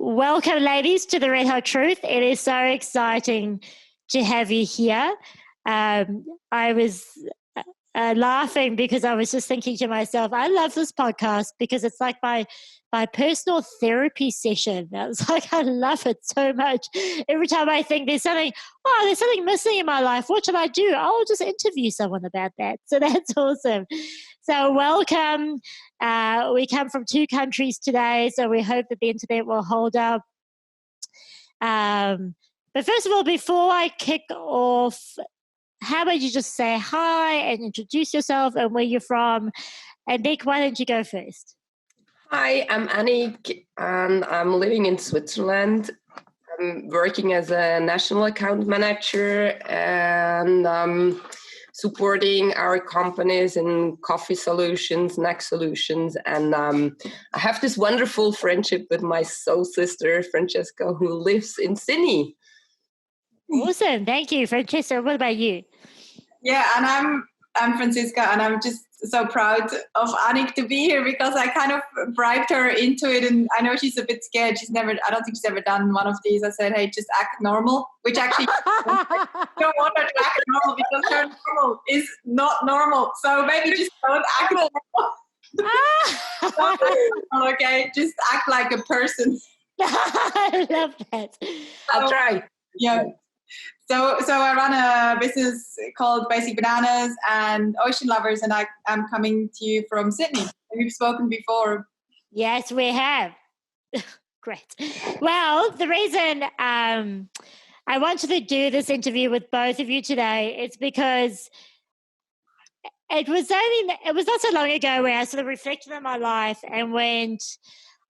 Welcome, ladies, to the Rijo Truth. It is so exciting to have you here. I was laughing because I was just thinking to myself, I love this podcast because it's like my personal therapy session. I was like, I love it so much. Every time I think there's something missing in my life, what should I do? I'll just interview someone about that. So that's awesome. So welcome. We come from 2 countries today, so we hope that the internet will hold up. But first of all, before I kick off, how about you just say hi and introduce yourself and where you're from? And Nick, why don't you go first? Hi, I'm Anick, and I'm living in Switzerland. I'm working as a national account manager and supporting our companies in coffee solutions, snack solutions. And I have this wonderful friendship with my soul sister, Franziska, who lives in Sydney. Awesome. Thank you, Francesca. What about you? Yeah, and I'm Franziska, and I'm just so proud of Anick to be here because I kind of bribed her into it, and I know she's a bit scared. I don't think she's ever done one of these. I said, hey, just act normal, which actually I don't want her to act normal because her normal is not normal. So maybe just don't act normal. Okay, just act like a person. I love that. I'll try. Yeah. So I run a business called Basic Bananas and Ocean Lovers, and I'm coming to you from Sydney. We've spoken before. Yes, we have. Great. Well, the reason I wanted to do this interview with both of you today is because it was not so long ago where I sort of reflected on my life and went,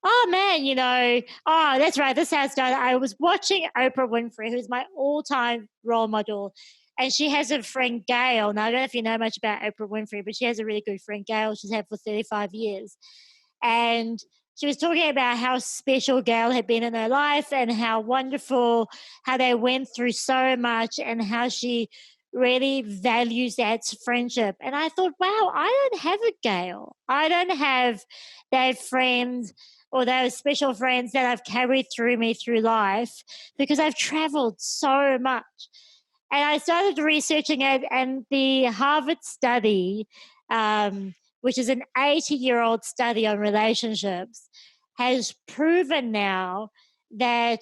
oh man, that's right, this has done. I was watching Oprah Winfrey, who's my all-time role model, and she has a friend, Gail. Now, I don't know if you know much about Oprah Winfrey, but she has a really good friend, Gail. She's had for 35 years. And she was talking about how special Gail had been in her life and how wonderful, how they went through so much and how she really values that friendship. And I thought, wow, I don't have a Gail. I don't have that friend or those special friends that I've carried through me through life because I've traveled so much. And I started researching it, and the Harvard study, which is an 80-year-old study on relationships, has proven now that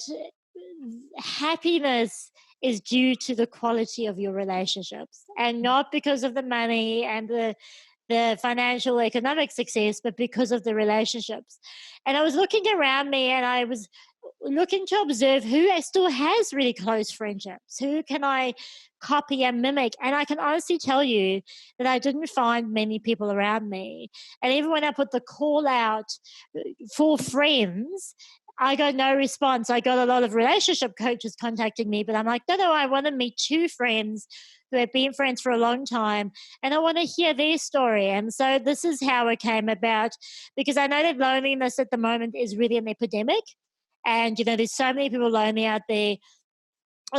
happiness is due to the quality of your relationships and not because of the money and the financial economic success, but because of the relationships. And I was looking around me and I was looking to observe who still has really close friendships, who can I copy and mimic. And I can honestly tell you that I didn't find many people around me. And even when I put the call out for friends, I got no response. I got a lot of relationship coaches contacting me, but I'm like, no, I want to meet 2 friends who have been friends for a long time, and I want to hear their story. And so this is how it came about, because I know that loneliness at the moment is really an epidemic, and there's so many people lonely out there.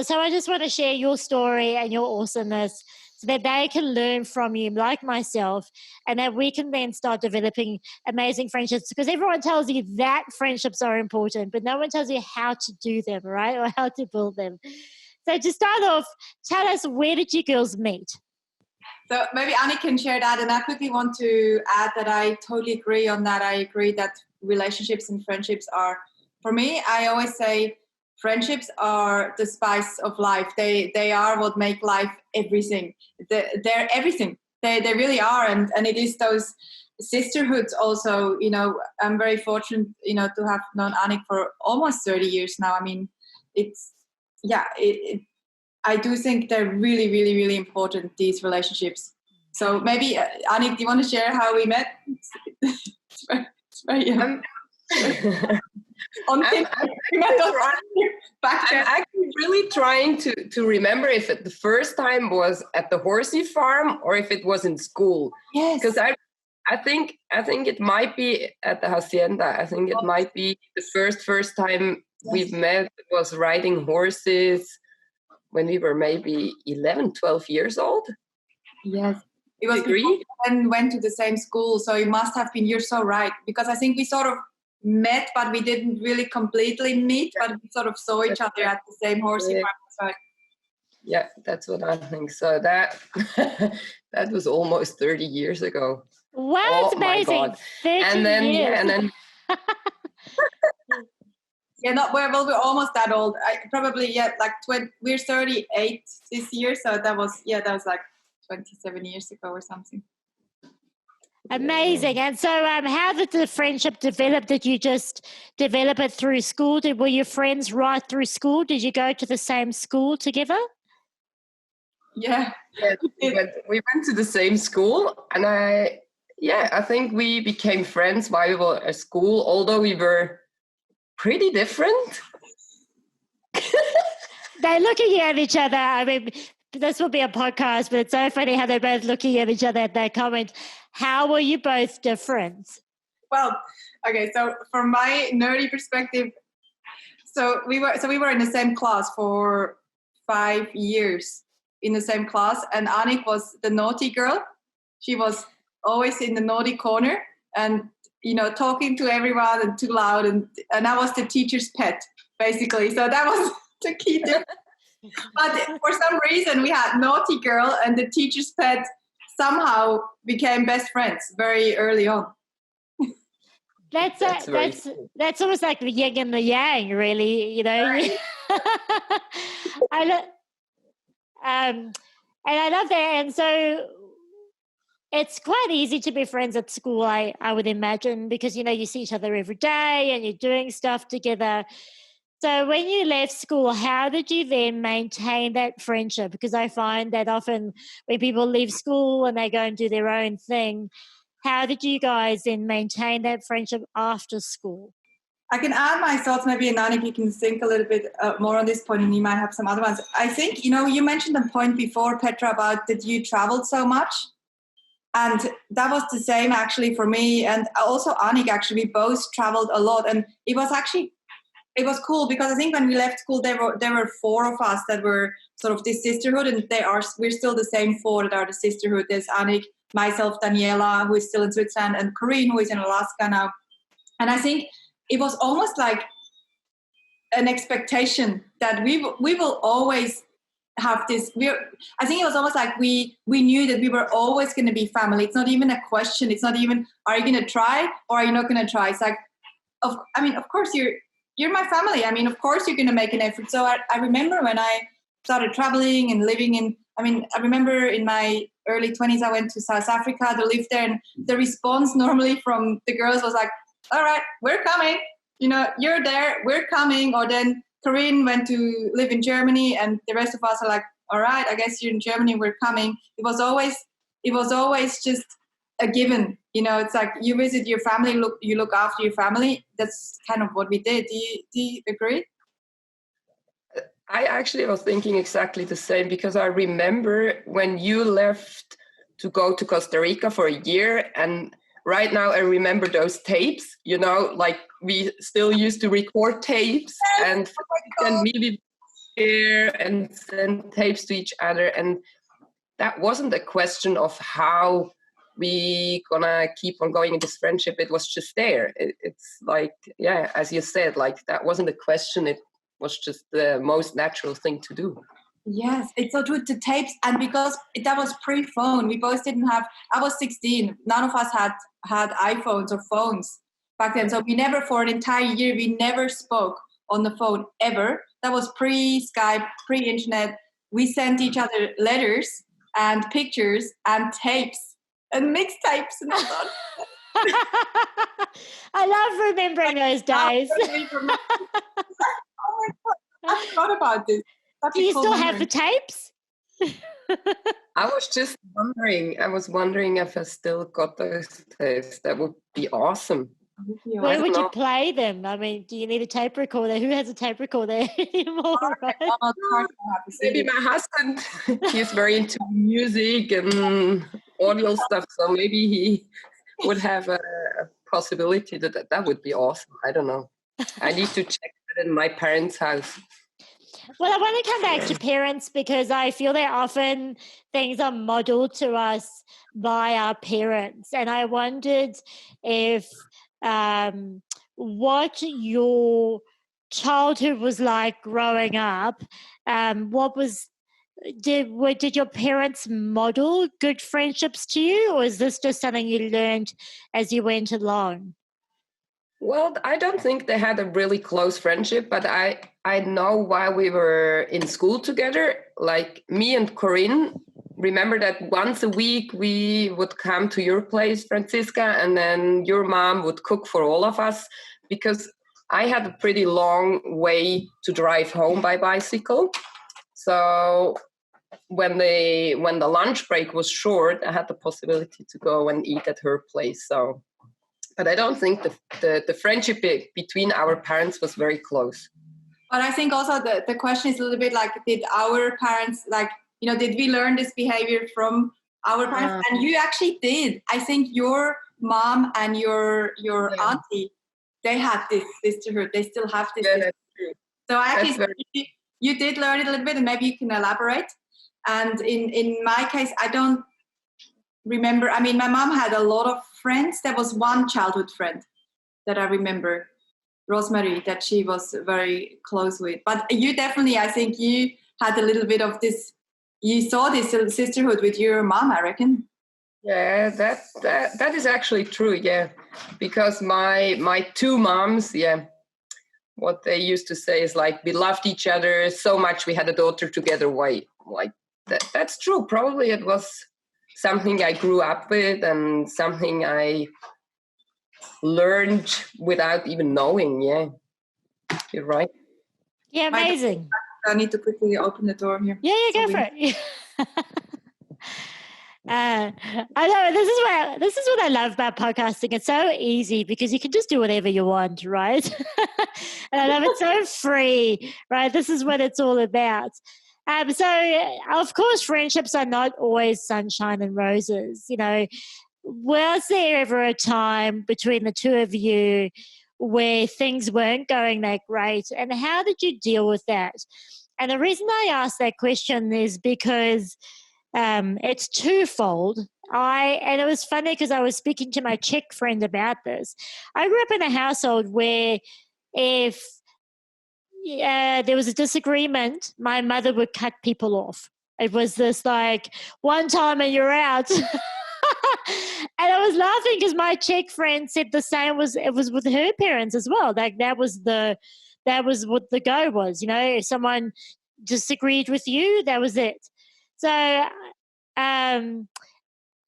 So I just want to share your story and your awesomeness so that they can learn from you, like myself, and that we can then start developing amazing friendships, because everyone tells you that friendships are important, but no one tells you how to do them, right, or how to build them. So to start off, tell us, where did you girls meet? So maybe Anick can share that. And I quickly want to add that I totally agree on that. I agree that relationships and friendships are, for me, I always say friendships are the spice of life. They are what make life everything. They're everything. They really are. And it is those sisterhoods also. I'm very fortunate, to have known Anick for almost 30 years now. I mean, I do think they're really, really, really important, these relationships. So maybe, Anick, do you want to share how we met? It's very young. I'm actually really trying to remember if the first time was at the horsey farm or if it was in school. Yes. Because I think it might be at the hacienda. I think it might be the first time we've met was riding horses when we were maybe 11, 12 years old. Yes. It was agree? And went to the same school. So it must have been, you're so right. Because I think we sort of met, but we didn't really completely meet, but we sort of saw each other at the same horsey farm. Right? Yeah, that's what I think. So that that was almost 30 years ago. Wow, it's Oh my amazing. God. 30 And then, years. yeah, and then Yeah, we're almost that old. We're 38 this year, so that was like 27 years ago or something. Amazing. And so how did the friendship develop? Did you just develop it through school? Were your friends right through school? Did you go to the same school together? Yeah. we went to the same school, and I think we became friends while we were at school, although we were pretty different. They're looking at each other. I mean, this will be a podcast, but it's so funny how they're both looking at each other at that comment. How were you both different? Well, okay, so from my nerdy perspective, we were in the same class for 5 years in the same class, and Anick was the naughty girl. She was always in the naughty corner and talking to everyone and too loud, and I was the teacher's pet basically. So that was the key difference. But for some reason we had naughty girl and the teacher's pet somehow became best friends very early on. That's almost like the yin and the yang, really. Right. And I love that. And so it's quite easy to be friends at school, I would imagine, because you see each other every day and you're doing stuff together. So when you left school, how did you then maintain that friendship? Because I find that often when people leave school and they go and do their own thing, how did you guys then maintain that friendship after school? I can add my thoughts, maybe, and Anick, you can think a little bit more on this point, and you might have some other ones. I think, you mentioned the point before, Petra, about that you traveled so much. And that was the same actually for me. And also Anick, actually, we both traveled a lot. And it was cool because I think when we left school, there were 4 of us that were sort of this sisterhood, and we're still the same 4 that are the sisterhood. There's Anick, myself, Daniela, who is still in Switzerland, and Corinne, who is in Alaska now. And I think it was almost like an expectation that we will always have this. I think it was almost like we knew that we were always going to be family. It's not even a question. It's not even, are you going to try or are you not going to try? It's like, of course you're my family. I mean, of course you're going to make an effort. So I remember when I started traveling and living in, I remember in my early 20s, I went to South Africa to live there, and the response normally from the girls was like, all right, we're coming. You're there, we're coming. Or then Corinne went to live in Germany, and the rest of us are like, all right, I guess you're in Germany, we're coming. It was always just a given. It's like you visit your family, you look after your family. That's kind of what we did. Do you agree? I actually was thinking exactly the same, because I remember when you left to go to Costa Rica for a year, and right now I remember those tapes, like we still used to record tapes and maybe here and send tapes to each other. And that wasn't a question of how we gonna keep on going in this friendship. It was just there. It's like, yeah, as you said, like that wasn't a question. It was just the most natural thing to do. Yes, it's so true. The tapes, and because that was pre-phone, we both didn't have. I was 16. None of us had iPhones or phones back then. So we never, for an entire year, we never spoke on the phone ever. That was pre-Skype, pre-internet. We sent each other letters and pictures and tapes and mixtapes and all that. I love remembering those days. Oh my God, I forgot about this. Do you still have the tapes? I was wondering if I still got those tapes. That would be awesome. Where would you play them? I mean, do you need a tape recorder? Who has a tape recorder anymore? Right? Maybe my husband. He's very into music and audio stuff, so maybe he would have a possibility that would be awesome. I don't know. I need to check that in my parents' house. Well, I want to come back to parents, because I feel that often things are modeled to us by our parents. And I wondered if what your childhood was like growing up. What was did your parents model good friendships to you, or is this just something you learned as you went along? Well, I don't think they had a really close friendship, but I know while we were in school together, like me and Corinne, remember that once a week we would come to your place, Franziska, and then your mom would cook for all of us, because I had a pretty long way to drive home by bicycle. So when the lunch break was short, I had the possibility to go and eat at her place. So, but I don't think the friendship between our parents was very close. But I think also the question is a little bit like, did our parents, like, did we learn this behavior from our parents? And you actually did. I think your mom and your auntie, they had this sisterhood. They still have this. Yeah, that's true. So I actually think you did learn it a little bit, and maybe you can elaborate. And in my case, I don't remember. I mean, my mom had a lot of friends. There was one childhood friend that I remember, Rosemary, that she was very close with. But you definitely, I think you had a little bit of this, you saw this sisterhood with your mom, I reckon. Yeah, that is actually true, yeah. Because my two moms, yeah, what they used to say is like, we loved each other so much we had a daughter together. Why? Like that's true. Probably it was something I grew up with and something I learned without even knowing. Yeah, you're right. Yeah, amazing. I need to quickly open the door here. Yeah, go for it. I know this is what I love about podcasting. It's so easy because you can just do whatever you want, right? And I love it's so free, right? This is what it's all about. So of course, friendships are not always sunshine and roses. Was there ever a time between the two of you where things weren't going that great, and how did you deal with that? And the reason I ask that question is because it's twofold. And it was funny because I was speaking to my Czech friend about this. I grew up in a household where if there was a disagreement, my mother would cut people off. It was this like, one time and you're out. And I was laughing because my Czech friend said the same it was with her parents as well. Like that was what the go was. If someone disagreed with you, that was it. So I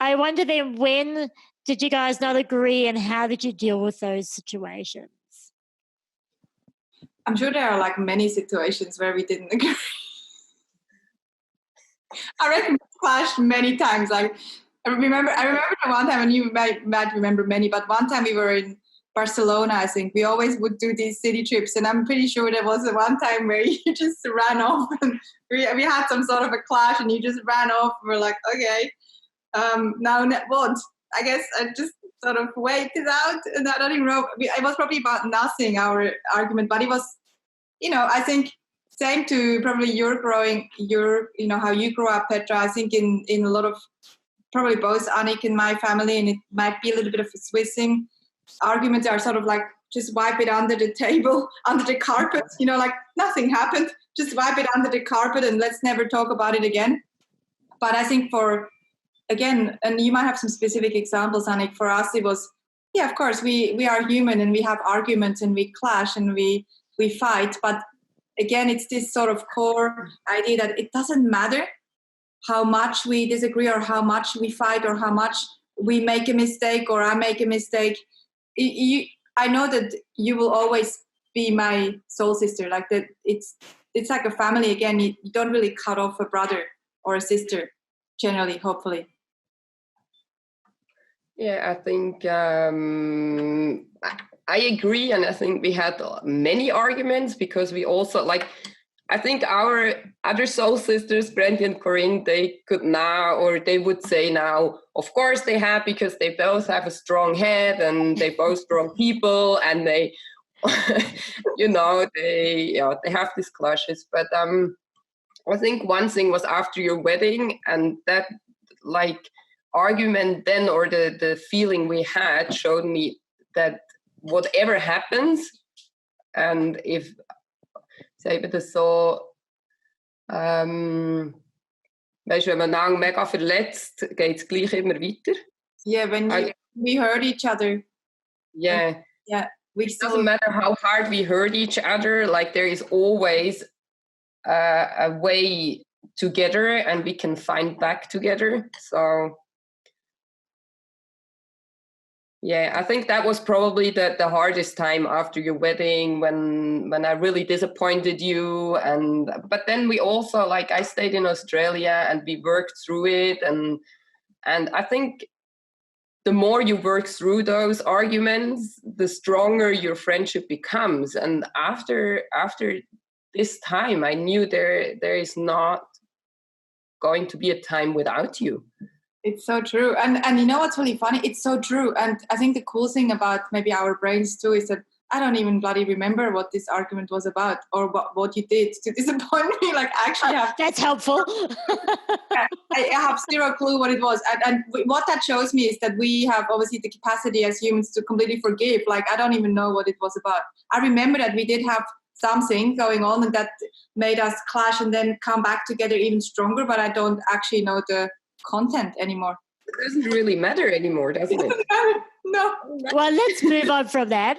wonder then, when did you guys not agree and how did you deal with those situations? I'm sure there are like many situations where we didn't agree. I reckon we clashed many times. Like I remember the one time, and you might remember many, but one time we were in Barcelona, I think. We always would do these city trips, and I'm pretty sure there was one time where you just ran off, and we had some sort of a clash, and you just ran off. And we're like, okay, now what? I guess I just sort of wait it out, and I don't even know. It was probably about nothing, our argument, but it was, I think same to probably how you grow up, Petra. I think in a lot of, probably both Anick and my family, and it might be a little bit of a Swiss thing. Arguments are sort of like, just wipe it under the table, under the carpet, like nothing happened. Just wipe it under the carpet and let's never talk about it again. But I think again, and you might have some specific examples, Anick, for us it was, yeah, of course, we are human and we have arguments and we clash and we fight. But again, it's this sort of core idea that it doesn't matter how much we disagree or how much we fight or how much we make a mistake or I make a mistake. I know that you will always be my soul sister. Like that, it's like a family again. You don't really cut off a brother or a sister, generally, hopefully. Yeah, I think I agree, and I think we had many arguments because we also I think our other soul sisters, Brandy and Corinne, they would say now, of course they have, because they both have a strong head and they both strong people, and they, they have these clashes. But I think one thing was after your wedding, and that argument then, or the feeling we had, showed me that whatever happens, and if, zeg het zo, weißt du, wenn man lang mega verletzt, geht es gleich immer weiter. Yeah, when we hurt each other. Yeah. Yeah. It doesn't matter how hard we hurt each other, like there is always a way together, and we can find back together. So yeah, I think that was probably the hardest time after your wedding, when I really disappointed you. But then we also, like, I stayed in Australia and we worked through it, and I think the more you work through those arguments, the stronger your friendship becomes. And after this time, I knew there is not going to be a time without you. It's so true. And you know what's really funny? It's so true. And I think the cool thing about maybe our brains too is that I don't even bloody remember what this argument was about, or what you did to disappoint me. Like, I actually have... That's helpful. I have zero clue what it was. And what that shows me is that we have obviously the capacity as humans to completely forgive. Like, I don't even know what it was about. I remember that we did have something going on and that made us clash and then come back together even stronger, but I don't actually know the content anymore. It doesn't really matter anymore, doesn't it? No. Well, let's move on from that.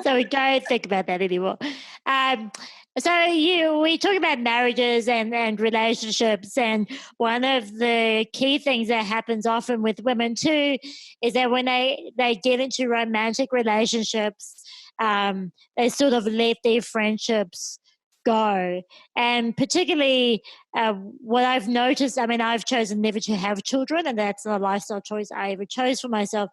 So we don't think about that anymore. So we talk about marriages and relationships, and one of the key things that happens often with women too is that when they get into romantic relationships, they sort of let their friendships go. And particularly what I've noticed, I mean, I've chosen never to have children, and that's a lifestyle choice I ever chose for myself.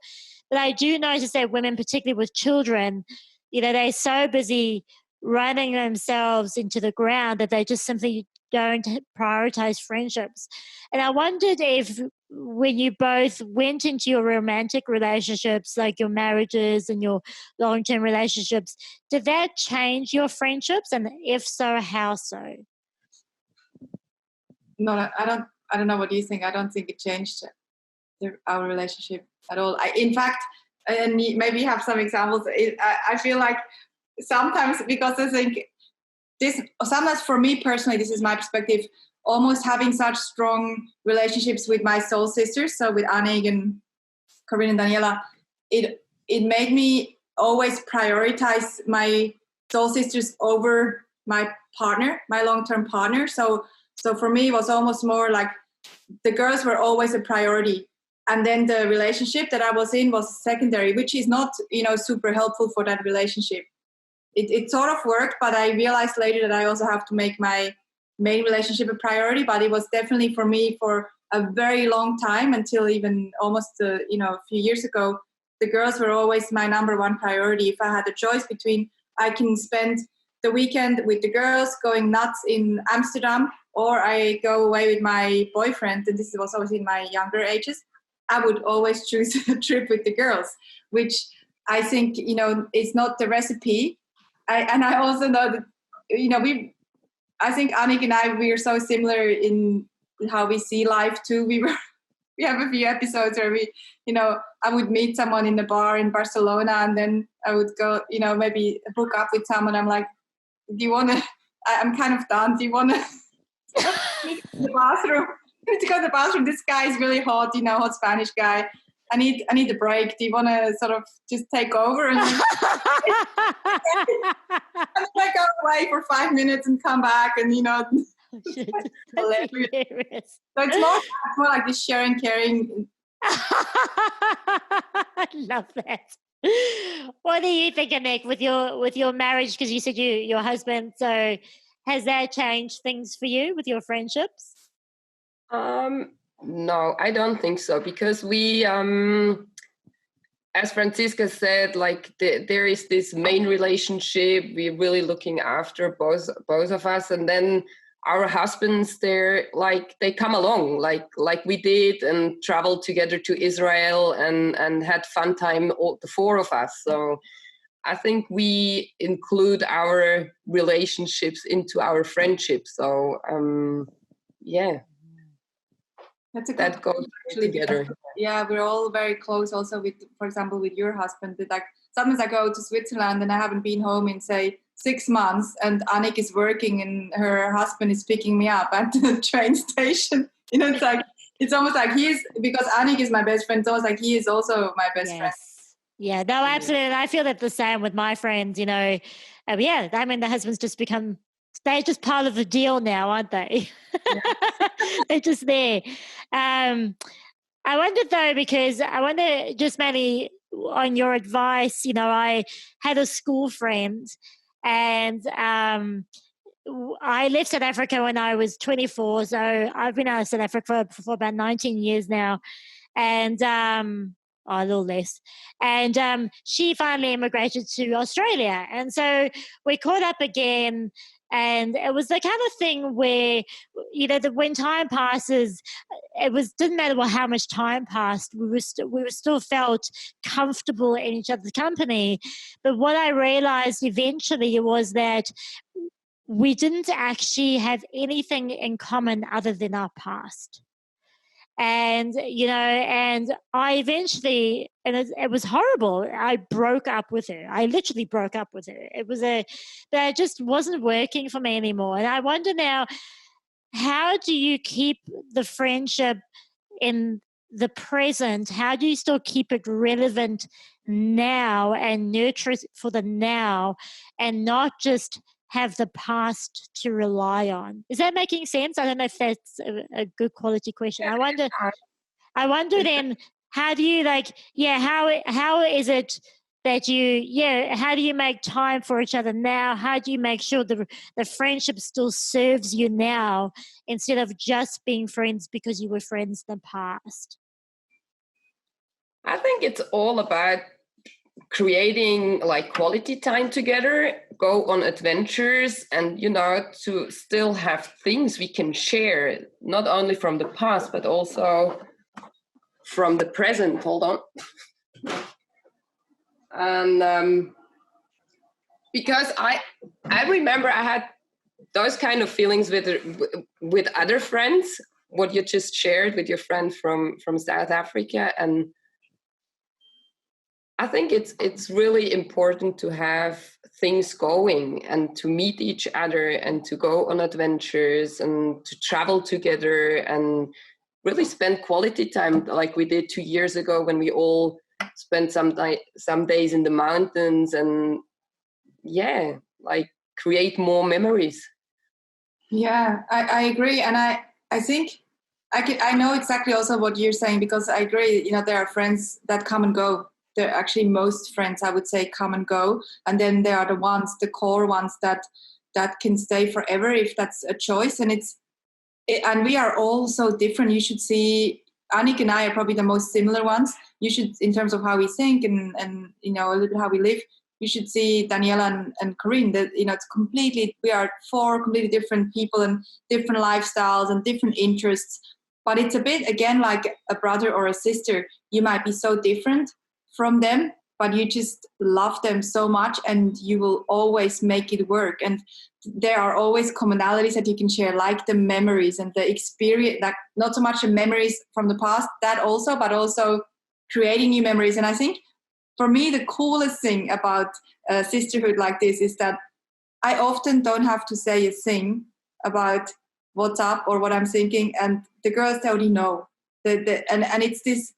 But I do notice that women, particularly with children, they're so busy running themselves into the ground that they just simply don't prioritize friendships. And I wondered if, when you both went into your romantic relationships, like your marriages and your long-term relationships, did that change your friendships? And if so, how so? No, I don't know what you think. I don't think it changed our relationship at all. In fact, and maybe you have some examples. I feel like sometimes, because I think sometimes for me personally, this is my perspective, almost having such strong relationships with my soul sisters, so with Anick and Corinne and Daniela, it made me always prioritize my soul sisters over my partner, my long-term partner. So for me, it was almost more like the girls were always a priority. And then the relationship that I was in was secondary, which is not, super helpful for that relationship. It sort of worked, but I realized later that I also have to make my main relationship a priority. But it was definitely for me for a very long time, until even almost a few years ago, the girls were always my number one priority. If I had a choice between, I can spend the weekend with the girls going nuts in Amsterdam, or I go away with my boyfriend, and this was always in my younger ages, I would always choose a trip with the girls, which I think, is not the recipe. And I also know that, I think Anick and I, we are so similar in how we see life too. We have a few episodes where I would meet someone in the bar in Barcelona, and then I would go, maybe hook up with someone. I'm like, do you want to, I'm kind of done. Do you want to meet in the bathroom? I need to go to the bathroom. This guy is really hot, hot Spanish guy. I need a break. Do you want to sort of just take over? And then I go away for 5 minutes and come back, and hilarious. So it's more like this sharing, caring. I love that. What do you think, Anick, with your marriage? Because you said your husband. So has that changed things for you with your friendships? No, I don't think so, because we, as Franziska said, like there is this main relationship. We're really looking after both of us, and then our husbands, they come along like we did, and traveled together to Israel and had fun time, all the four of us. So I think we include our relationships into our friendship. So yeah. That's That goes together. we're all very close also with, for example, with your husband. That like sometimes I go to Switzerland and I haven't been home in say 6 months, and Anick is working and her husband is picking me up at the train station. You know, it's almost like because Anick is my best friend, it's almost like he is also my best friend. Yeah, no, absolutely. And I feel that the same with my friends, you know. Yeah, I mean, the husbands just become, they're just part of the deal now, aren't they? Yeah. They're just there. I wondered though, because I wonder just mainly on your advice, you know, I had a school friend and I left South Africa when I was 24. So I've been out of South Africa for about 19 years now. And a little less. And she finally immigrated to Australia. And so we caught up again. And it was the kind of thing where, you know, that when time passes, didn't matter how much time passed. We were still felt comfortable in each other's company. But what I realized eventually was that we didn't actually have anything in common other than our past. And, you know, and I eventually, and it was horrible. I broke up with her. I literally broke up with her. That just wasn't working for me anymore. And I wonder now, how do you keep the friendship in the present? How do you still keep it relevant now and nurture it for the now and not just have the past to rely on? Is that making sense? I don't know if that's a good quality question. I wonder then, how do you how is it that how do you make time for each other now? How do you make sure the friendship still serves you now instead of just being friends because you were friends in the past? I think it's all about creating like quality time together, go on adventures, and, you know, to still have things we can share, not only from the past, but also from the present. Hold on. And because I remember I had those kind of feelings with other friends, what you just shared with your friend from South Africa. And I think it's really important to have things going and to meet each other and to go on adventures and to travel together and really spend quality time like we did 2 years ago when we all spent some days in the mountains and like create more memories. Yeah, I agree. And I think I know exactly also what you're saying, because I agree, you know, there are friends that come and go. They're actually, most friends, I would say, come and go. And then there are the core ones that can stay forever if that's a choice. And and we are all so different. You should see, Anick and I are probably the most similar ones. You should, in terms of how we think and you know, a little bit how we live, you should see Daniela and Corinne, that, you know, we are 4 completely different people and different lifestyles and different interests. But it's a bit, again, like a brother or a sister. You might be so different from them, but you just love them so much and you will always make it work. And there are always commonalities that you can share, like the memories and the experience, like not so much the memories from the past, that also, but also creating new memories. And I think for me, the coolest thing about a sisterhood like this is that I often don't have to say a thing about what's up or what I'm thinking, and the girls already know. And it's this,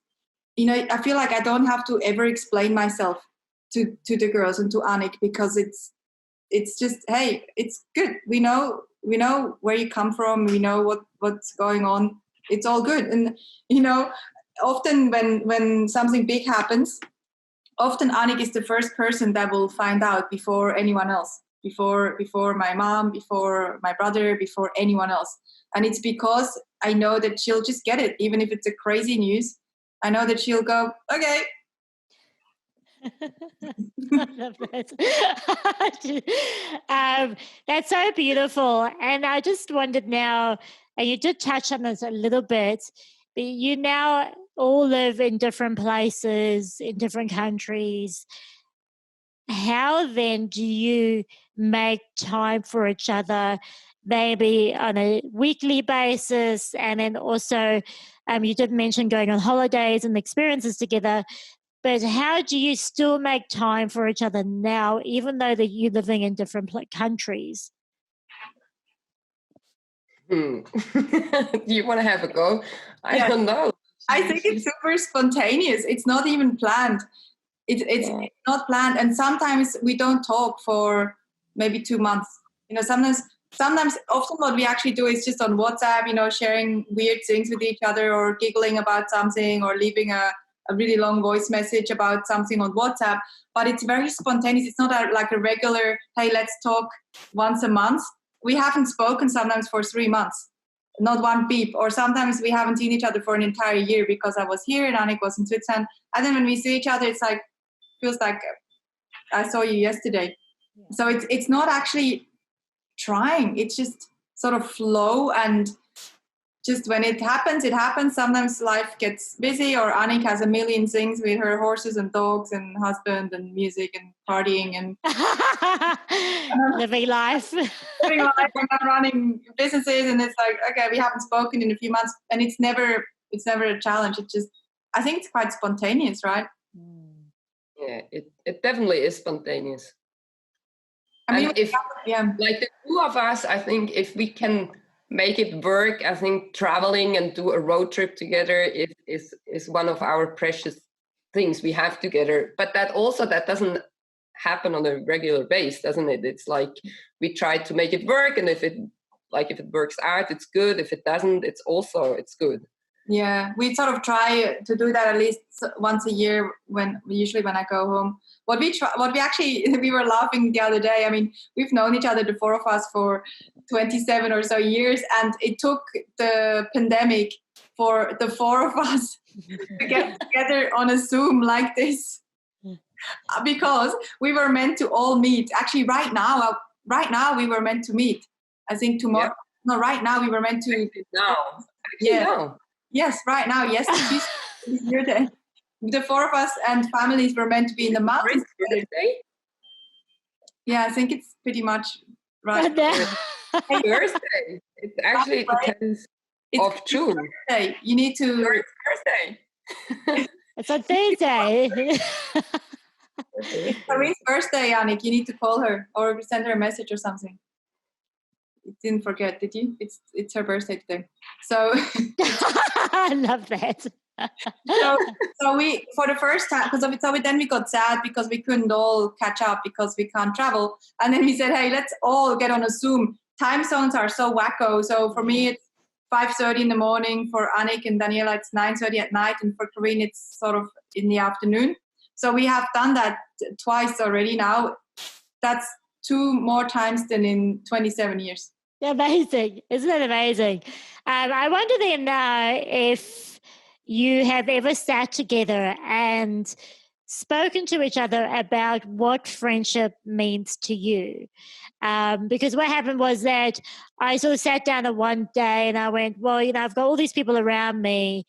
you know, I feel like I don't have to ever explain myself to the girls and to Anick, because it's just, hey, it's good. We know where you come from. We know what's going on. It's all good. And, you know, often when something big happens, often Anick is the first person that will find out before anyone else, before my mom, before my brother, before anyone else. And it's because I know that she'll just get it, even if it's a crazy news. I know that she'll go, okay. I love that. That's so beautiful. And I just wondered now, and you did touch on this a little bit, but you now all live in different places, in different countries. how then do you make time for each other, maybe on a weekly basis? And then also, you did mention going on holidays and experiences together, but how do you still make time for each other now, even though that you're living in different countries? Do you want to have a go? I don't know. I think it's super spontaneous. It's not even planned. It's not planned. And sometimes we don't talk for maybe 2 months. Sometimes often what we actually do is just on WhatsApp, sharing weird things with each other, or giggling about something, or leaving a really long voice message about something on WhatsApp. But it's very spontaneous. It's not like a regular, hey, let's talk once a month. We haven't spoken sometimes for 3 months. Not one beep. Or sometimes we haven't seen each other for an entire year because I was here and Anick was in Switzerland. And then when we see each other, it's like, feels like I saw you yesterday. Yeah. So it's not actually trying. It's just sort of flow, and just when it happens, it happens. Sometimes life gets busy, or Anick has a million things with her horses and dogs and husband and music and partying and living life. Living life and running businesses, and it's like, okay, we haven't spoken in a few months, and it's never a challenge. It's just, I think it's quite spontaneous, right? Yeah, it definitely is spontaneous. I mean, like the two of us, I think if we can make it work, I think traveling and do a road trip together is one of our precious things we have together. But that doesn't happen on a regular basis, doesn't it? It's like we try to make it work, and if it works out, it's good. If it doesn't, it's good. Yeah, we sort of try to do that at least once a year usually when I go home. We were laughing the other day. I mean, we've known each other, the four of us, for 27 or so years, and it took the pandemic for the four of us to get together on a Zoom like this, because we were meant to all meet. Actually, right now we were meant to meet. I think tomorrow. Yeah. No, right now we were meant to. No. Yes, right now. Yes, it's your day. The four of us and families were meant to be in the mountains. Yeah, I think it's pretty much right. Thursday. It's actually the 10th of June. Thursday. You need to. Thursday. It's on Thursday. It's Karina's birthday, Anick. You need to call her or send her a message or something. You didn't forget, did you? It's her birthday today. So I love that. so we, for the first time, then we got sad because we couldn't all catch up because we can't travel. And then we said, hey, let's all get on a Zoom. Time zones are so wacko. So for me, it's 5:30 in the morning. For Anick and Daniela, it's 9:30 at night. And for Karine, it's sort of in the afternoon. So we have done that twice already now. That's 2 more times than in 27 years. Amazing. Isn't that amazing? I wonder then if you have ever sat together and spoken to each other about what friendship means to you. Because what happened was that I sort of sat down at one day and I went, well, I've got all these people around me,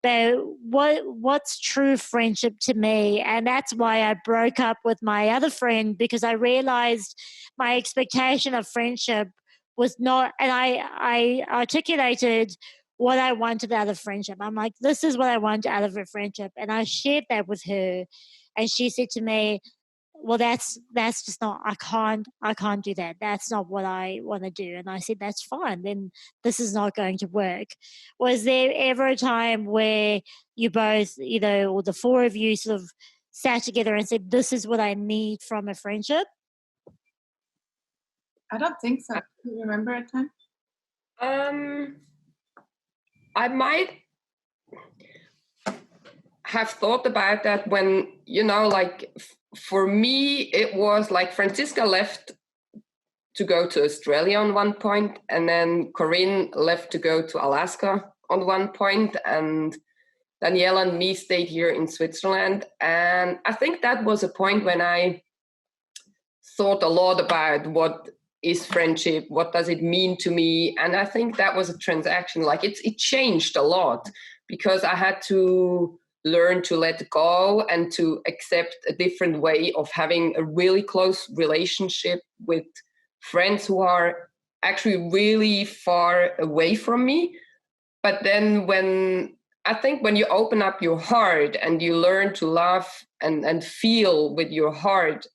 but what's true friendship to me? And that's why I broke up with my other friend, because I realized my expectation of friendship was not, and I articulated what I wanted out of friendship. I'm like, this is what I want out of a friendship. And I shared that with her. And she said to me, well, that's just not, I can't do that. That's not what I want to do. And I said, that's fine. Then this is not going to work. Was there ever a time where you both, or the four of you sort of sat together and said, this is what I need from a friendship? I don't think so. Do you remember a time? I might have thought about that when, for me, it was like Franziska left to go to Australia on one point, and then Corinne left to go to Alaska on one point, and Daniela and me stayed here in Switzerland. And I think that was a point when I thought a lot about what is friendship, what does it mean to me. And I think that was a transaction. Like it changed a lot, because I had to learn to let go and to accept a different way of having a really close relationship with friends who are actually really far away from me. But then when you open up your heart and you learn to love and feel with your heart,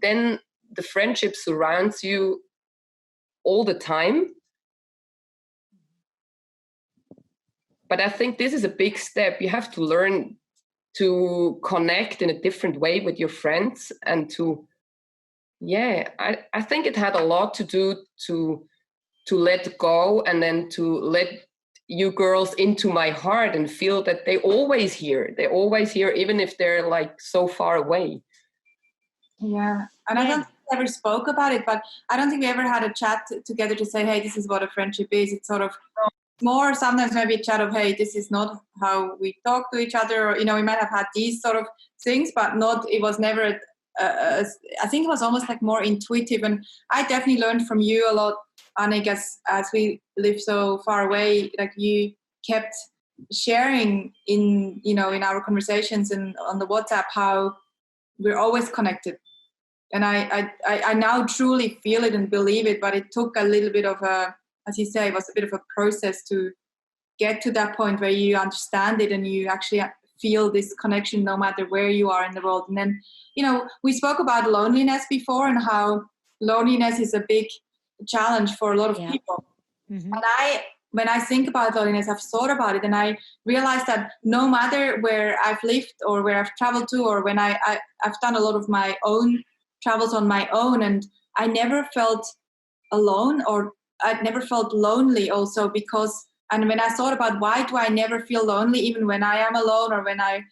then the friendship surrounds you all the time. But I think this is a big step. You have to learn to connect in a different way with your friends and I think it had a lot to do to let go and then to let you girls into my heart and feel that they're always here, even if they're like so far away. Yeah, and I don't think we ever spoke about it, but I don't think we ever had a chat together to say, hey, this is what a friendship is. It's sort of more sometimes maybe a chat of, hey, this is not how we talk to each other, or, we might have had these sort of things, but it was never I think it was almost like more intuitive. And I definitely learned from you a lot, Anick, as we live so far away. Like, you kept sharing in our conversations and on the WhatsApp how we're always connected. And I now truly feel it and believe it, but it took a little bit of as you say, it was a bit of a process to get to that point where you understand it and you actually feel this connection no matter where you are in the world. And then, we spoke about loneliness before and how loneliness is a big challenge for a lot of people. Mm-hmm. And when I think about loneliness, I've thought about it and I realized that no matter where I've lived or where I've traveled to, or when I've done a lot of my own travels on my own, and I never felt alone, or I never felt lonely also and when I thought about why do I never feel lonely even when I am alone, or when I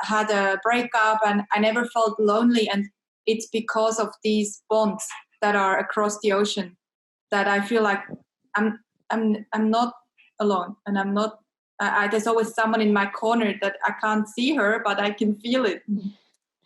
had a breakup, and I never felt lonely, and it's because of these bonds that are across the ocean that I feel like I'm not alone, and I'm not there's always someone in my corner that I can't see her, but I can feel it.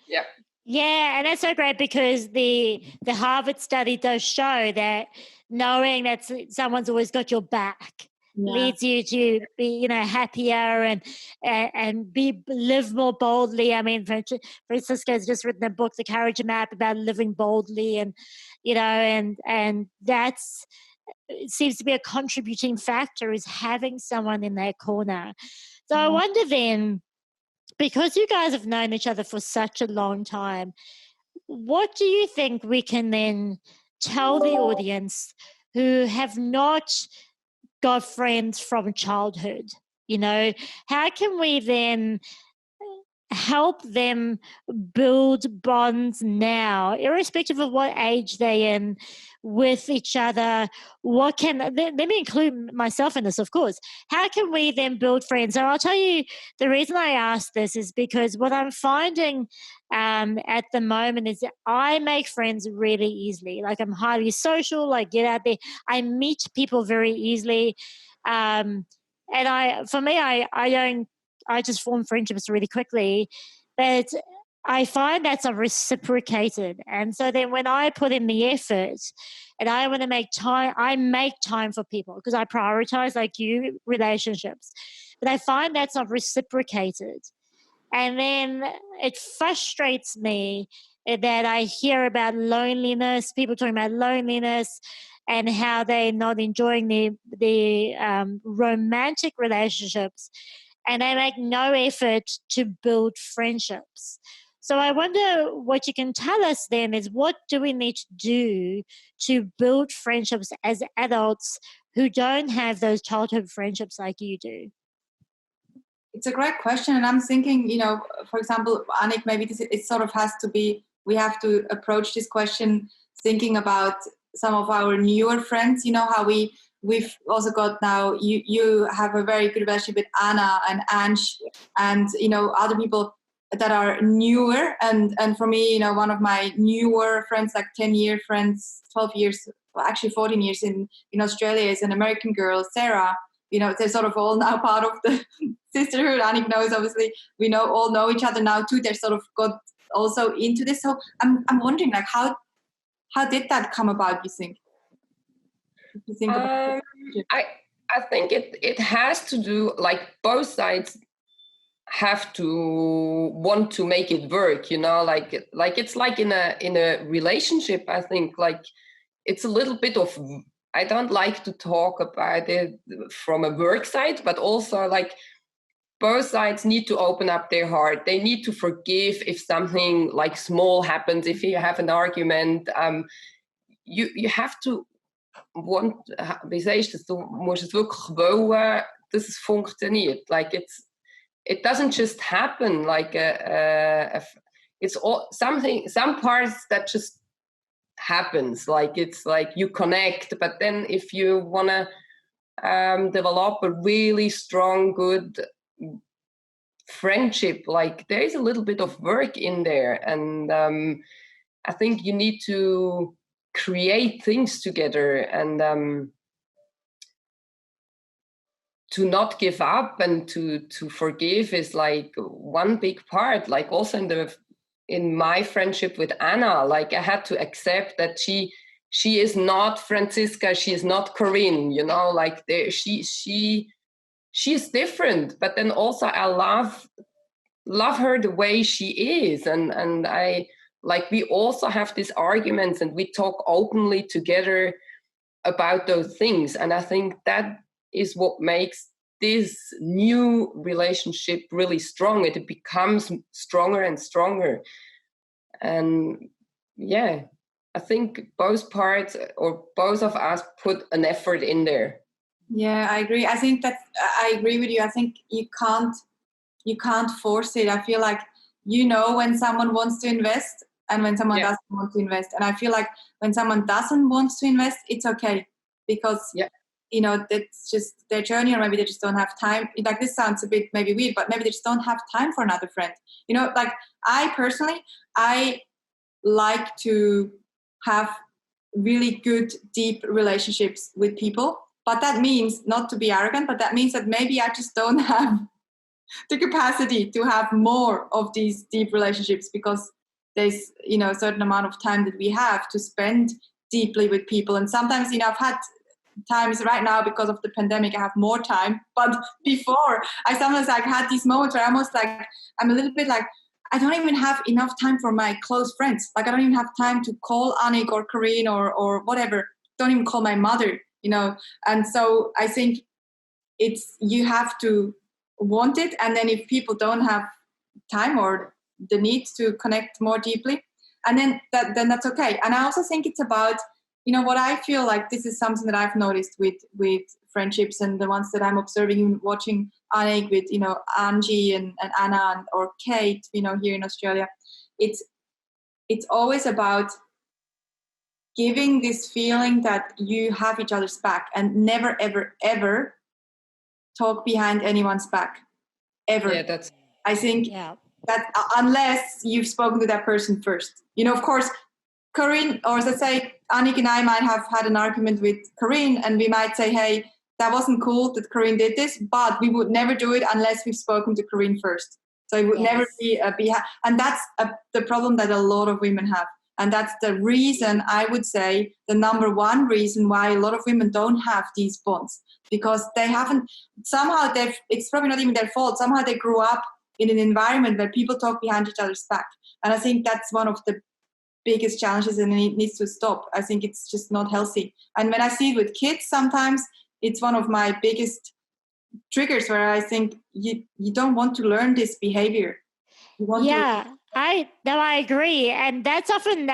Yeah. Yeah, and that's so great, because the Harvard study does show that knowing that someone's always got your back leads you to be, happier and live more boldly. I mean, Franziska has just written a book, The Courage Map, about living boldly, and and that's, it seems to be a contributing factor, is having someone in their corner. So I wonder then, because you guys have known each other for such a long time, what do you think we can then tell the audience who have not got friends from childhood? How can we then help them build bonds now, irrespective of what age they're in, with each other? Let me include myself in this, of course. How can we then build friends? So I'll tell you, the reason I ask this is because what I'm finding at the moment is that I make friends really easily. Like, I'm highly social, I get out there, I meet people very easily. And I just form friendships really quickly, but I find that's reciprocated. And so then when I put in the effort and I want to make time, I make time for people because I prioritize, like you, relationships. But I find that's not reciprocated. And then it frustrates me that I hear about loneliness, people talking about loneliness and how they're not enjoying the romantic relationships, and they make no effort to build friendships. So I wonder what you can tell us then is, what do we need to do to build friendships as adults who don't have those childhood friendships like you do? It's a great question. And I'm thinking, for example, Anick, maybe it sort of has to be, we have to approach this question thinking about some of our newer friends, how we've also got now, you have a very good relationship with Anna and Ange and, other people that are newer. And for me, one of my newer friends, like 10-year friends, 12 years, well, actually 14 years in Australia, is an American girl, Sarah. They're sort of all now part of the sisterhood. Anick knows, obviously, we all know each other now too. They're sort of got also into this. So I'm wondering, like, how did that come about, you think? I think it has to do, like, both sides have to want to make it work, like it's like in a relationship. I think like it's a little bit of, I don't like to talk about it from a work side, but also like both sides need to open up their heart. They need to forgive if something like small happens. If you have an argument, you have to want, wie sagst du, du musst es wirklich wollen, dass es funktioniert. Like it doesn't just happen. Like it's all something, some parts that just happens. Like it's like you connect, but then if you want to develop a really strong, good friendship, like there is a little bit of work in there, and I think you need to create things together, and to not give up and to forgive is like one big part. Like also in my friendship with Anna, like I had to accept that she is not Franziska, she is not Corinne, like she is different, but then also I love her the way she is, and I like, we also have these arguments and we talk openly together about those things, and I think that is what makes this new relationship really strong. It becomes stronger and stronger, and yeah, I think both parts or both of us put an effort in there. Yeah, I agree. I think that I agree with you. I think you can't force it. I feel like when someone wants to invest and when someone doesn't want to invest. And I feel like when someone doesn't want to invest, it's okay, because that's just their journey, or maybe they just don't have time. Like, this sounds a bit maybe weird, but maybe they just don't have time for another friend. Like I personally, I like to have really good, deep relationships with people. But that means not to be arrogant, but that means that maybe I just don't have the capacity to have more of these deep relationships, because there's a certain amount of time that we have to spend deeply with people. And sometimes I've had times right now because of the pandemic I have more time, but before I sometimes had these moments where I'm a little bit like, I don't even have enough time for my close friends. Like I don't even have time to call Anick or Corinne or whatever. Don't even call my mother, and so I think you have to want it, and then if people don't have time or the need to connect more deeply, and then that's okay. And I also think it's about what I feel like this is something that I've noticed with friendships and the ones that I'm observing and watching Anick with Angie and Anna or Kate here in Australia. It's always about giving this feeling that you have each other's back, and never ever ever talk behind anyone's back, ever. Yeah, I think that unless you've spoken to that person first. Of course, Corinne, or let's say Anick and I might have had an argument with Corinne, and we might say, hey, that wasn't cool that Corinne did this, but we would never do it unless we've spoken to Corinne first. So it would never be and that's the problem that a lot of women have. And that's the reason, I would say, the number one reason why a lot of women don't have these bonds, because they haven't, somehow it's probably not even their fault, somehow they grew up in an environment where people talk behind each other's back. And I think that's one of the biggest challenges, and it needs to stop. I think it's just not healthy. And when I see it with kids, sometimes it's one of my biggest triggers, where I think you don't want to learn this behavior. I agree, and that's often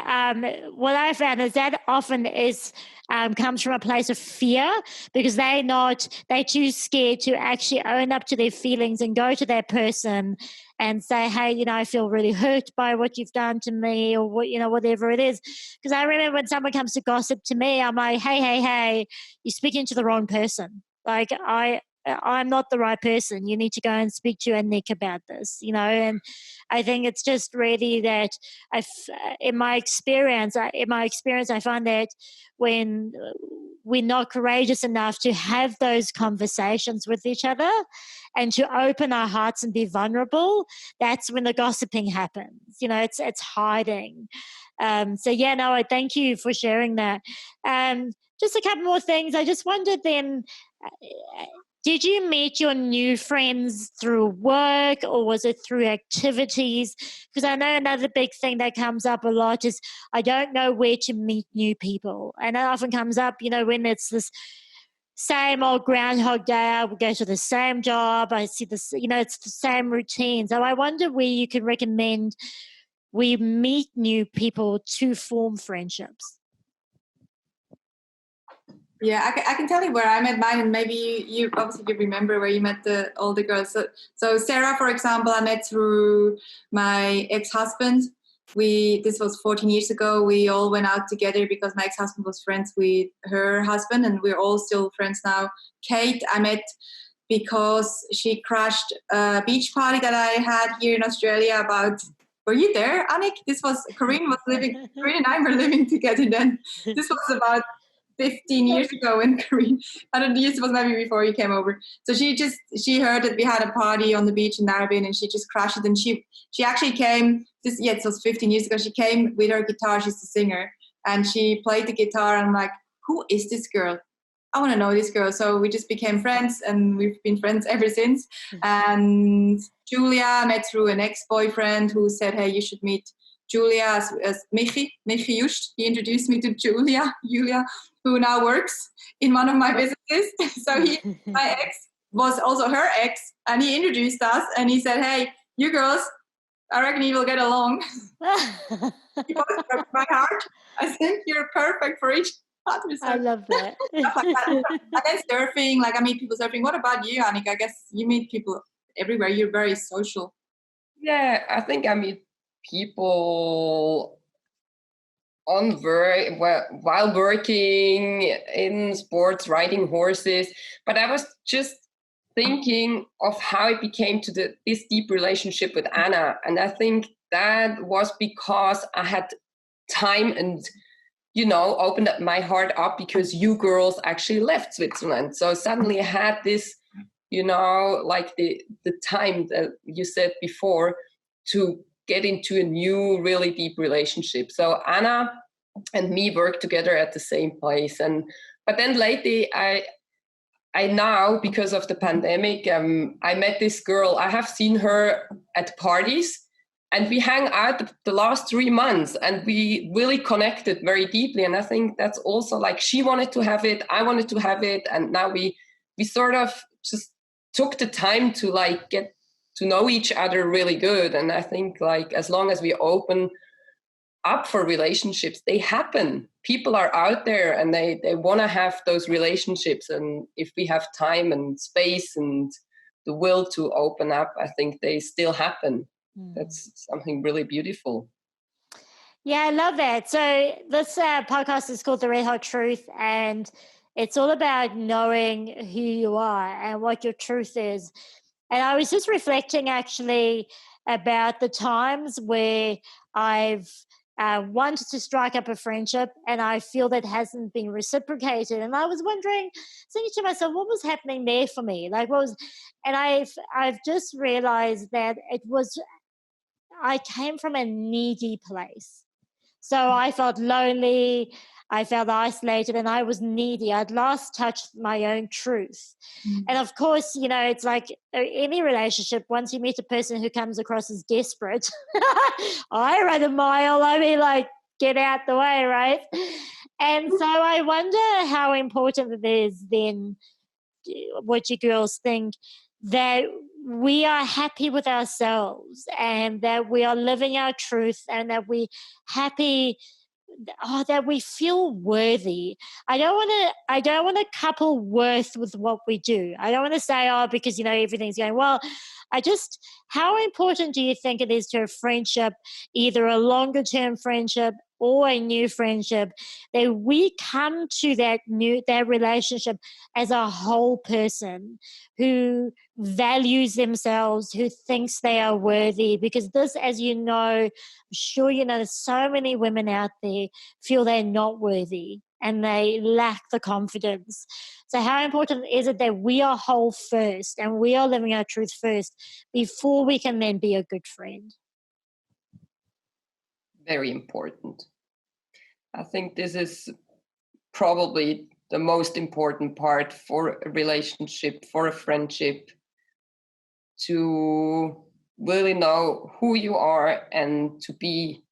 what I found is that often comes from a place of fear, because they're too scared to actually own up to their feelings and go to that person and say, hey, I feel really hurt by what you've done to me, or whatever it is. Because I remember when someone comes to gossip to me, I'm like, hey, you're speaking to the wrong person. Like I'm not the right person. You need to go and speak to Anick about this, and I think it's just really that in my experience, I find that when we're not courageous enough to have those conversations with each other and to open our hearts and be vulnerable, that's when the gossiping happens. It's hiding. I thank you for sharing that. Just a couple more things. I just wondered then, did you meet your new friends through work or was it through activities? Because I know another big thing that comes up a lot is I don't know where to meet new people. And that often comes up, when it's this same old Groundhog Day, I would go to the same job. I see this, it's the same routine. So I wonder where you can recommend we meet new people to form friendships. Yeah, I can tell you where I met mine, and maybe you obviously you remember where you met the older girls. So Sarah, for example, I met through my ex-husband. This was 14 years ago. We all went out together because my ex-husband was friends with her husband, and we're all still friends now. Kate, I met because she crashed a beach party that I had here in Australia. Were you there, Anick? Corinne and I were living together then. This was about 15 years ago when Corinne, I don't know, this was maybe before you came over. So she heard that we had a party on the beach in Narrabeen, and she just crashed it. And she actually came, it was 15 years ago, she came with her guitar, she's a singer, and she played the guitar, and I'm like, who is this girl? I want to know this girl. So we just became friends, and we've been friends ever since. And Julia I met through an ex-boyfriend who said, hey, you should meet Julia as Michi Just. He introduced me to Julia, who now works in one of my businesses. So my ex was also her ex, and he introduced us, and he said, hey, you girls, I reckon you will get along. He always broke my heart. I think you're perfect for each other. So I love that. stuff like that. And then surfing, I meet people surfing. What about you, Anick? I guess you meet people everywhere. You're very social. Yeah, I think I meet people while working in sports, riding horses. But I was just thinking of how it became to this deep relationship with Anna. And I think that was because I had time and, opened up my heart up because you girls actually left Switzerland. So suddenly I had this, like the time that you said before to get into a new, really deep relationship. So Anna and me worked together at the same place. But then lately I now, because of the pandemic, I met this girl. I have seen her at parties, and we hang out the last 3 months, and we really connected very deeply. And I think that's also she wanted to have it, I wanted to have it, and now we sort of just took the time to get to know each other really good. And I think as long as we open up for relationships, they happen. People are out there and they want to have those relationships. And if we have time and space and the will to open up, I think they still happen. That's something really beautiful. Yeah, I love that. So this podcast is called The Rijo Truth, and it's all about knowing who you are and what your truth is. And I was just reflecting actually about the times where I've wanted to strike up a friendship and I feel that hasn't been reciprocated. And I was wondering, thinking to myself, what was happening there for me? And I've just realized that I came from a needy place. So I felt lonely, I felt isolated, and I was needy. I'd last touched my own truth. And of course, it's like any relationship, once you meet a person who comes across as desperate, I run a mile. Get out the way, right? And so I wonder how important it is then, what you girls think, that we are happy with ourselves and that we are living our truth and that we happy, that we feel worthy. I don't want to couple worth with what we do. I don't want to say, because everything's going well. How important do you think it is to a friendship, either a longer term friendship or a new friendship, that we come to that relationship as a whole person who values themselves, who thinks they are worthy? Because this, as I'm sure so many women out there feel they're not worthy and they lack the confidence. So how important is it that we are whole first and we are living our truth first before we can then be a good friend? Very important. I think this is probably the most important part for a relationship, for a friendship, to really know who you are and to be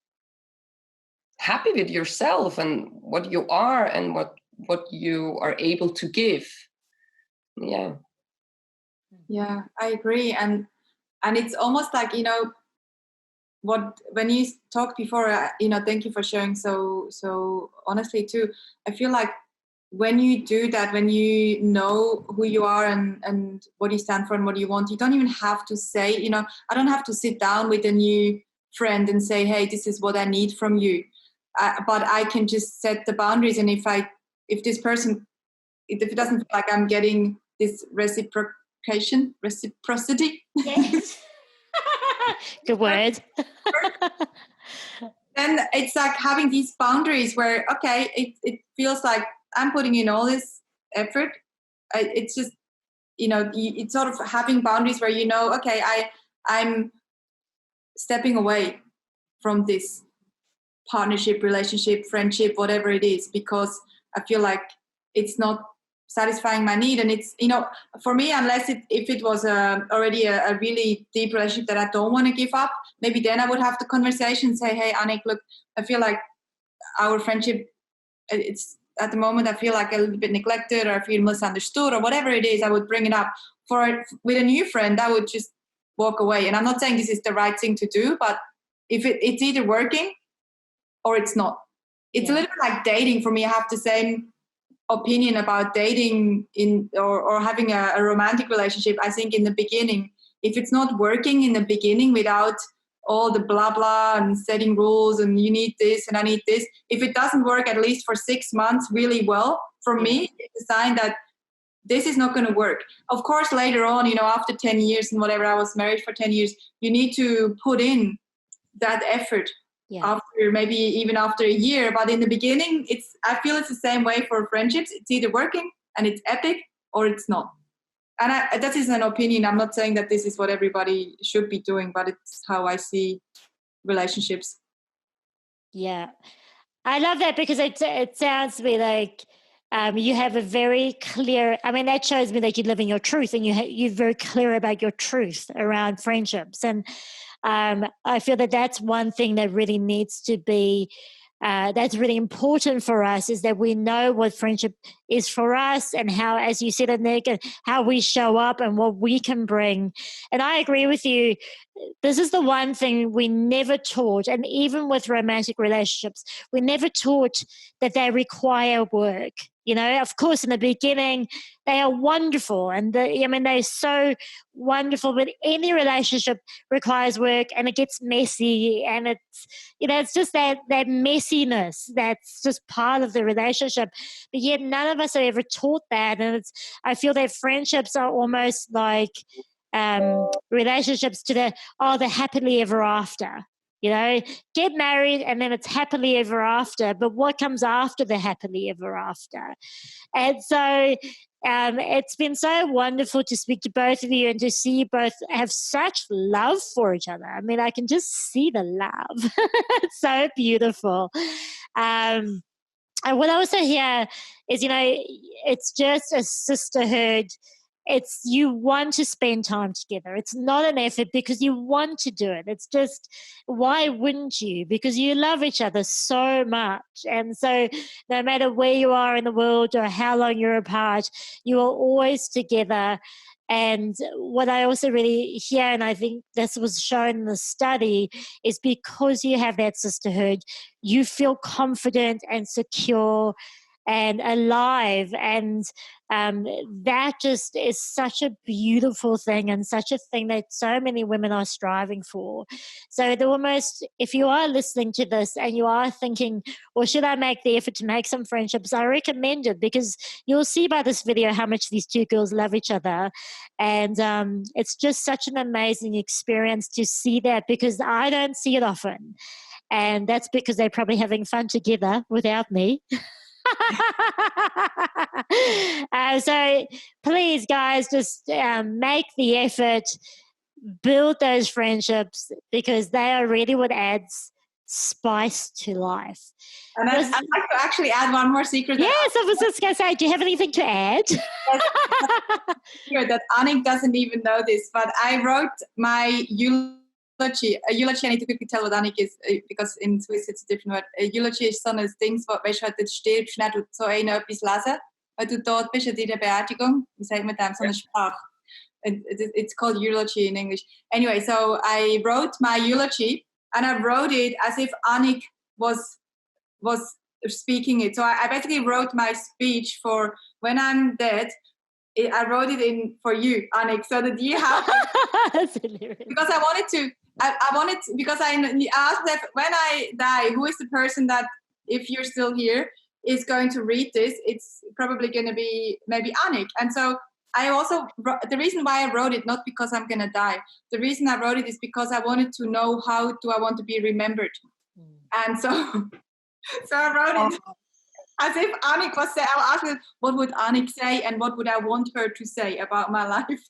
happy with yourself and what you are and what you are able to give. Yeah, I agree. And it's almost like, when you talked before, thank you for sharing so honestly too. I feel like when you do that, when you know who you are and what you stand for and what you want, you don't even have to say, I don't have to sit down with a new friend and say, hey, this is what I need from you. But I can just set the boundaries. And if this person, if it doesn't feel like I'm getting this reciprocity. Yes. Good word. Then it's like having these boundaries where, okay, it feels like I'm putting in all this effort. It's just, it's sort of having boundaries where, okay, I'm stepping away from this partnership, relationship, friendship, whatever it is, because I feel like it's not satisfying my need. And it's, for me, unless if it was already a really deep relationship that I don't want to give up, maybe then I would have the conversation, say, hey, Anick, look, I feel like our friendship, it's at the moment, I feel like a little bit neglected, or I feel misunderstood, or whatever it is, I would bring it up. With a new friend, I would just walk away. And I'm not saying this is the right thing to do, but if it's either working or it's not. It's a little bit like dating for me. I have the same opinion about dating or having a romantic relationship. I think in the beginning, if it's not working in the beginning without all the blah blah and setting rules and you need this and I need this, if it doesn't work at least for 6 months really well, for me, it's a sign that this is not going to work. Of course, later on, after 10 years and whatever, I was married for 10 years, you need to put in that effort. After maybe even after a year, but in the beginning, I feel it's the same way for friendships. It's either working and it's epic, or it's not. And that is an opinion. I'm not saying that this is what everybody should be doing, but it's how I see relationships. Yeah, I love that, because it sounds to me like you have a very clear, that shows me that you live in your truth, and you're very clear about your truth around friendships. And I feel that that's one thing that really needs to be, that's really important for us, is that we know what friendship is for us, and how, as you said, Anick, how we show up and what we can bring. And I agree with you. This is the one thing we never taught, and even with romantic relationships, we never taught that they require work. Of course, in the beginning, they are wonderful, and they're so wonderful. But any relationship requires work, and it gets messy, and it's just that messiness that's just part of the relationship. But yet, none of us are ever taught that, and I feel that friendships are almost like relationships to the happily ever after. Get married and then it's happily ever after. But what comes after the happily ever after? And so it's been so wonderful to speak to both of you and to see you both have such love for each other. I can just see the love. It's so beautiful. And what I also hear is, it's just a sisterhood. It's you want to spend time together. It's not an effort because you want to do it. It's just, why wouldn't you? Because you love each other so much. And so no matter where you are in the world or how long you're apart, you are always together. And what I also really hear, and I think this was shown in the study, is because you have that sisterhood, you feel confident and secure and alive. And that just is such a beautiful thing, and such a thing that so many women are striving for. So if you are listening to this and you are thinking, well, should I make the effort to make some friendships? I recommend it, because you'll see by this video how much these two girls love each other. And it's just such an amazing experience to see that, because I don't see it often. And that's because they're probably having fun together without me. So please, guys, just make the effort, build those friendships, because they are really what adds spice to life. And I'd like to actually add one more secret. Yes, I was just going to say, do you have anything to add? That Anick doesn't even know this, but I wrote my eulogy. A eulogy, I need to quickly tell what Anick is, because in Swiss it's a different word. A eulogy ist so ein Ding, weißt du, wenn du stirbst, dann tut so einer etwas lesen, wenn du tot bist an deiner Beerdigung. Wie sagt man das? So eine Sprache. It's called eulogy in English. Anyway, so I wrote my eulogy, and I wrote it as if Anick was speaking it. So I basically wrote my speech for when I'm dead. I wrote it in for you, Anick, so that you have That's hilarious. because I wanted to, because I asked that when I die, who is the person that, if you're still here, is going to read this? It's probably going to be maybe Anick. And so I also, the reason why I wrote it, not because I'm going to die, the reason I wrote it is because I wanted to know how do I want to be remembered. And so I wrote it as if Anick was saying, I asked her, what would Anick say and what would I want her to say about my life?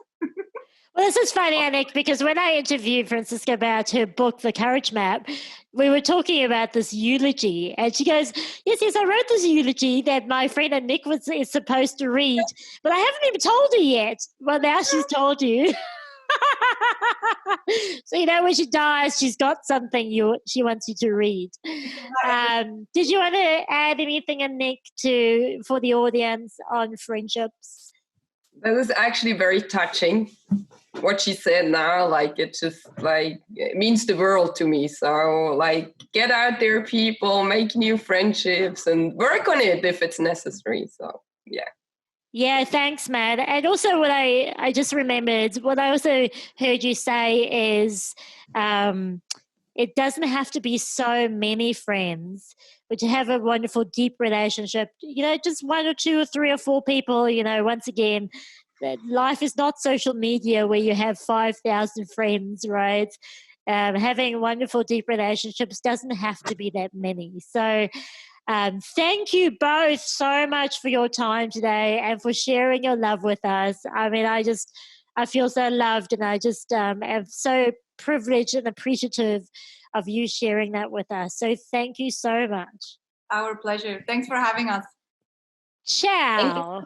Well, this is funny, Anick, because when I interviewed Franziska about her book, The Courage Map, we were talking about this eulogy. And she goes, yes, I wrote this eulogy that my friend Anick is supposed to read, but I haven't even told her yet. Well, now she's told you. So, when she dies, she's got something she wants you to read. Did you want to add anything, Anick, for the audience on friendships? That was actually very touching. What she said now, like, it just, like, it means the world to me. So, like, get out there, people, make new friendships and work on it if it's necessary. So, yeah. Yeah, thanks, Matt. And also what I just remembered, what I also heard you say is it doesn't have to be so many friends, but to have a wonderful, deep relationship, just one or two or three or four people, once again, that life is not social media where you have 5,000 friends, right? Having wonderful, deep relationships doesn't have to be that many. So thank you both so much for your time today and for sharing your love with us. I mean, I feel so loved, and I just am so privileged and appreciative of you sharing that with us. So thank you so much. Our pleasure. Thanks for having us. Ciao.